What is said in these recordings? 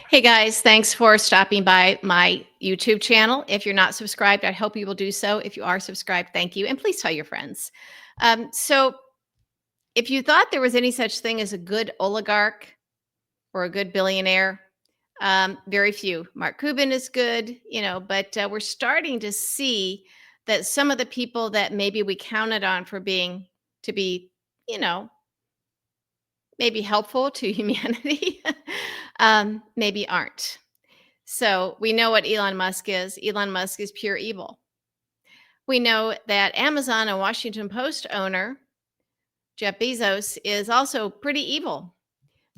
Hey guys, thanks for stopping by my YouTube channel. If you're not subscribed, I hope you will do so. If you are subscribed, thank you. And please tell your friends. So, if you thought there was any such thing as a good oligarch or a good billionaire, very few. Mark Cuban is good, but we're starting to see that some of the people that maybe we counted on for being to be, you know, maybe helpful to humanity, maybe aren't. So we know what Elon Musk is. Elon Musk is pure evil. We know that Amazon and Washington Post owner Jeff Bezos is also pretty evil.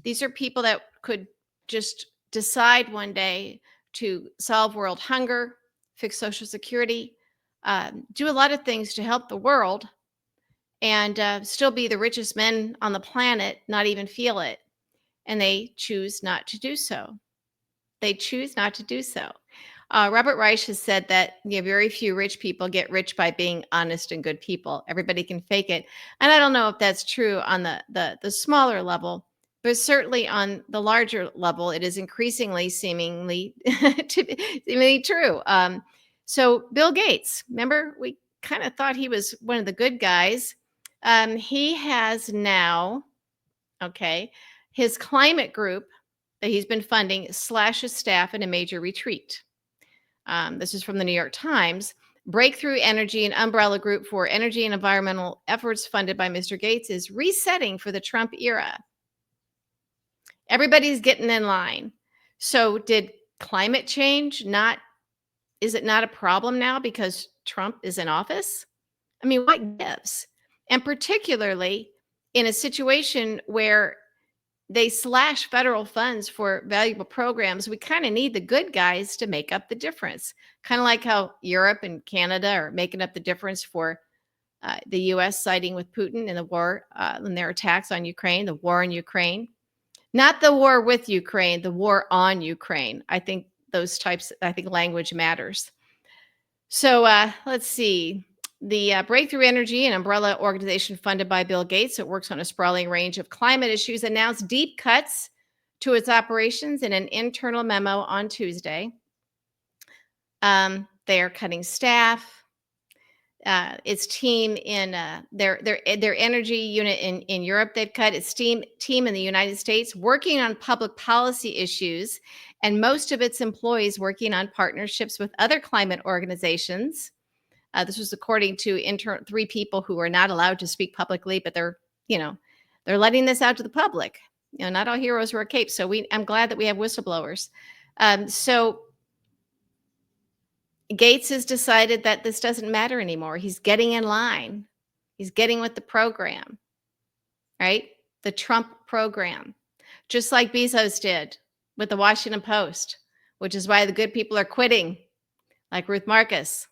These are people that could just decide one day to solve world hunger, fix Social Security, do a lot of things to help the world, and still be the richest men on the planet, not even feel it. And they choose not to do so. They choose not to do so. Robert Reich has said that very few rich people get rich by being honest and good people. Everybody can fake it, and I don't know if that's true on the smaller level, but certainly on the larger level, it is increasingly seemingly seemingly true. So Bill Gates, remember we kind of thought he was one of the good guys. He has now, okay, his climate group that he's been funding slashes staff in a major retreat. This is from the New York Times. Breakthrough Energy, an umbrella group for energy and environmental efforts funded by Mr. Gates, is resetting for the Trump era. Everybody's getting in line. So, did climate change not, is it not a problem now because Trump is in office? I mean, what gives? And particularly in a situation where they slash federal funds for valuable programs, we kind of need the good guys to make up the difference. Kind of like how Europe and Canada are making up the difference for the U.S. siding with Putin in the war, in their attacks on Ukraine, the war in Ukraine. Not the war with Ukraine, the war on Ukraine. I think language matters. So let's see. The Breakthrough Energy, an umbrella organization funded by Bill Gates that works on a sprawling range of climate issues, announced deep cuts to its operations in an internal memo on Tuesday. They are cutting staff. Its team in their energy unit in Europe, they've cut its team in the United States working on public policy issues, and most of its employees working on partnerships with other climate organizations. This was according to three people who are not allowed to speak publicly, but they're letting this out to the public. Not all heroes wear capes. So I'm glad that we have whistleblowers. So Gates has decided that this doesn't matter anymore. He's getting in line. He's getting with the program, right? The Trump program, just like Bezos did with the Washington Post, which is why the good people are quitting, like Ruth Marcus,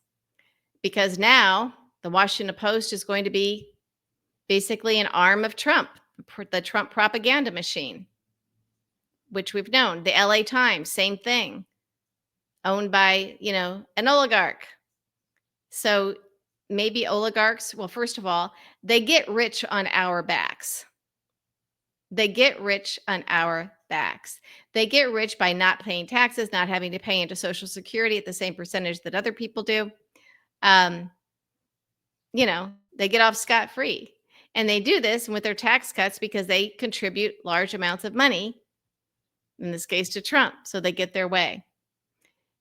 because now the Washington Post is going to be basically an arm of Trump, the Trump propaganda machine, which we've known. The LA Times, same thing, owned by, an oligarch. So maybe oligarchs, well, first of all, they get rich on our backs. They get rich on our backs. They get rich by not paying taxes, not having to pay into Social Security at the same percentage that other people do. They get off scot-free. And they do this with their tax cuts because they contribute large amounts of money, in this case to Trump, so they get their way.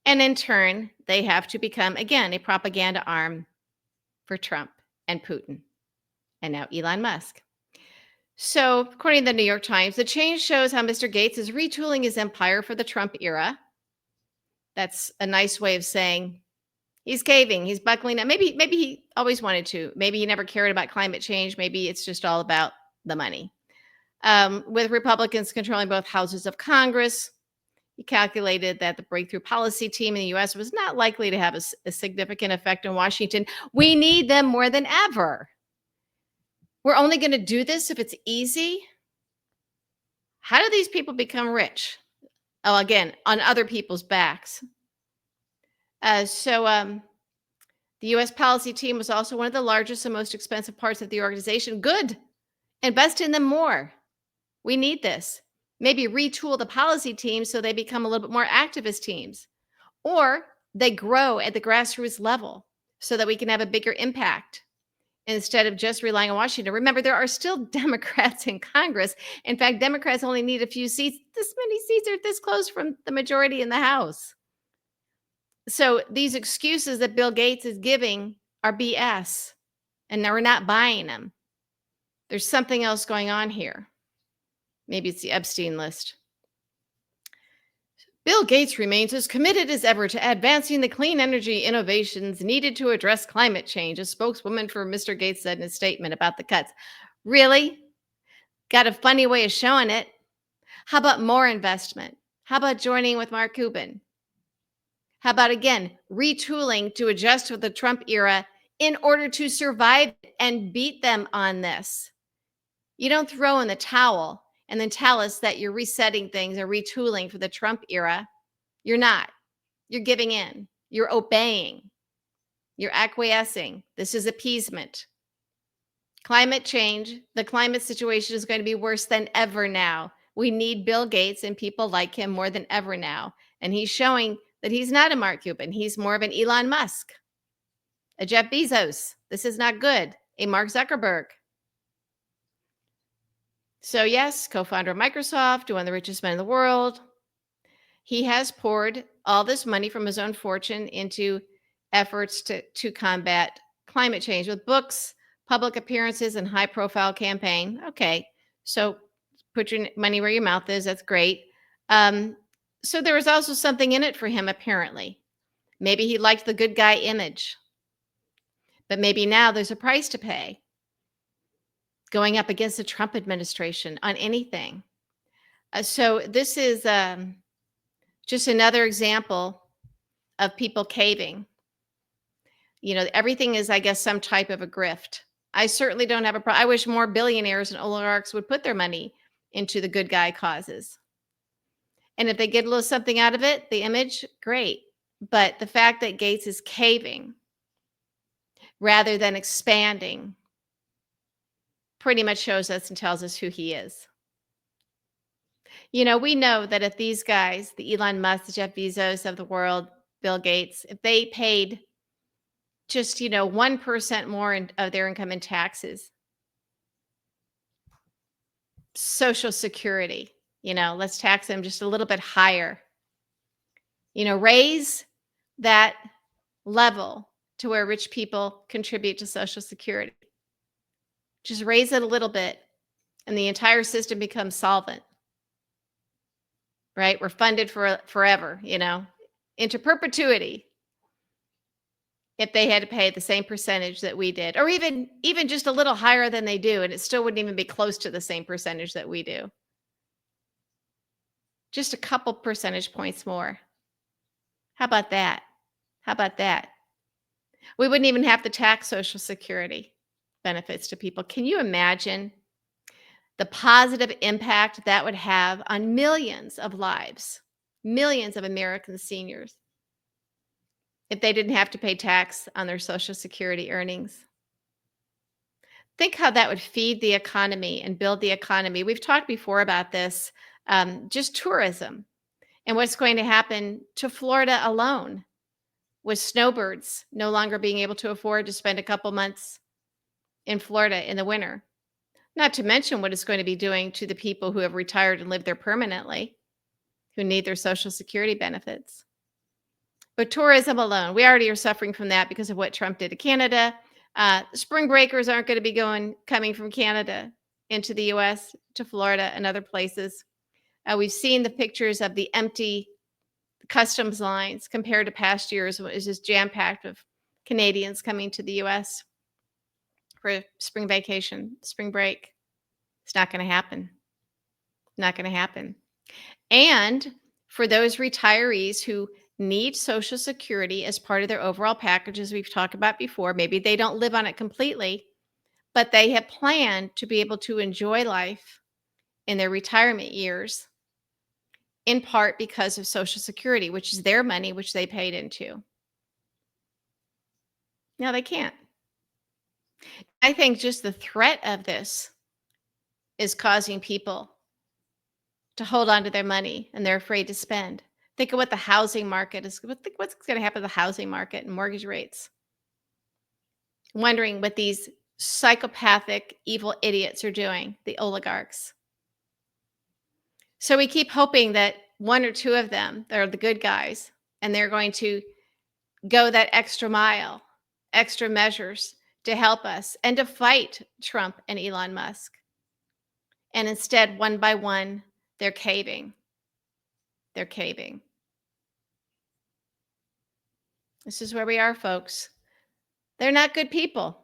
And in turn, they have to become, again, a propaganda arm for Trump and Putin, and now Elon Musk. So, according to the New York Times, the change shows how Mr. Gates is retooling his empire for the Trump era. That's a nice way of saying he's caving, he's buckling down. Maybe he always wanted to. Maybe he never cared about climate change. Maybe it's just all about the money. With Republicans controlling both houses of Congress, he calculated that the breakthrough policy team in the U.S. was not likely to have a significant effect in Washington. We need them more than ever. We're only going to do this if it's easy. How do these people become rich? Oh, again, on other people's backs. The U.S. policy team was also one of the largest and most expensive parts of the organization. Good. Invest in them more. We need this. Maybe retool the policy teams so they become a little bit more activist teams, or they grow at the grassroots level so that we can have a bigger impact instead of just relying on Washington. Remember, there are still Democrats in Congress. In fact, Democrats only need a few seats. This many seats are this close from the majority in the House. So these excuses that Bill Gates is giving are BS, and we're not buying them. There's something else going on here. Maybe it's the Epstein list. Bill Gates remains as committed as ever to advancing the clean energy innovations needed to address climate change, a spokeswoman for Mr. Gates said in a statement about the cuts. Really? Got a funny way of showing it. How about more investment? How about joining with Mark Cuban? How about, again, retooling to adjust with the Trump era in order to survive and beat them on this? You don't throw in the towel and then tell us that you're resetting things or retooling for the Trump era. You're not. You're giving in. You're obeying. You're acquiescing. This is appeasement. Climate change, the climate situation is going to be worse than ever now. We need Bill Gates and people like him more than ever now. And he's showing that he's not a Mark Cuban. He's more of an Elon Musk, a Jeff Bezos. This is not good. A Mark Zuckerberg. So yes, co-founder of Microsoft, one of the richest men in the world. He has poured all this money from his own fortune into efforts to combat climate change with books, public appearances, and high-profile campaign. Okay, so put your money where your mouth is. That's great. So there was also something in it for him, apparently. Maybe he liked the good guy image, but maybe now there's a price to pay going up against the Trump administration on anything. So this is just another example of people caving. You know, everything is, I guess, some type of a grift. I certainly don't have a problem. I wish more billionaires and oligarchs would put their money into the good guy causes. And if they get a little something out of it, the image, great. But the fact that Gates is caving rather than expanding pretty much shows us and tells us who he is. You know, we know that if these guys, the Elon Musk, the Jeff Bezos of the world, Bill Gates, if they paid just, 1% more of their income in taxes, Social Security, let's tax them just a little bit higher, raise that level to where rich people contribute to Social Security. Just raise it a little bit and the entire system becomes solvent, right? We're funded for forever, into perpetuity. If they had to pay the same percentage that we did, or even just a little higher than they do, and it still wouldn't even be close to the same percentage that we do. Just a couple percentage points more. How about that? How about that? We wouldn't even have to tax Social Security benefits to people. Can you imagine the positive impact that would have on millions of lives, millions of American seniors, if they didn't have to pay tax on their Social Security earnings? Think how that would feed the economy and build the economy. We've talked before about this, just tourism and what's going to happen to Florida alone with snowbirds no longer being able to afford to spend a couple months in Florida in the winter. Not to mention what it's going to be doing to the people who have retired and lived there permanently, who need their Social Security benefits. But tourism alone, we already are suffering from that because of what Trump did to Canada. Spring breakers aren't going to be coming from Canada into the U.S. to Florida and other places. We've seen the pictures of the empty customs lines compared to past years when it was just jam-packed of Canadians coming to the U.S. for spring vacation, spring break. It's not going to happen. Not going to happen. And for those retirees who need Social Security as part of their overall package, as we've talked about before, maybe they don't live on it completely, but they have planned to be able to enjoy life in their retirement years, in part because of Social Security, which is their money, which they paid into. Now they can't. I think just the threat of this is causing people to hold on to their money, and they're afraid to spend. Think of what the housing market is. Think what's going to happen to the housing market and mortgage rates. Wondering what these psychopathic, evil idiots are doing, the oligarchs. So we keep hoping that one or two of them, that are the good guys, and they're going to go that extra mile, extra measures to help us and to fight Trump and Elon Musk. And instead, one by one, they're caving. They're caving. This is where we are, folks. They're not good people.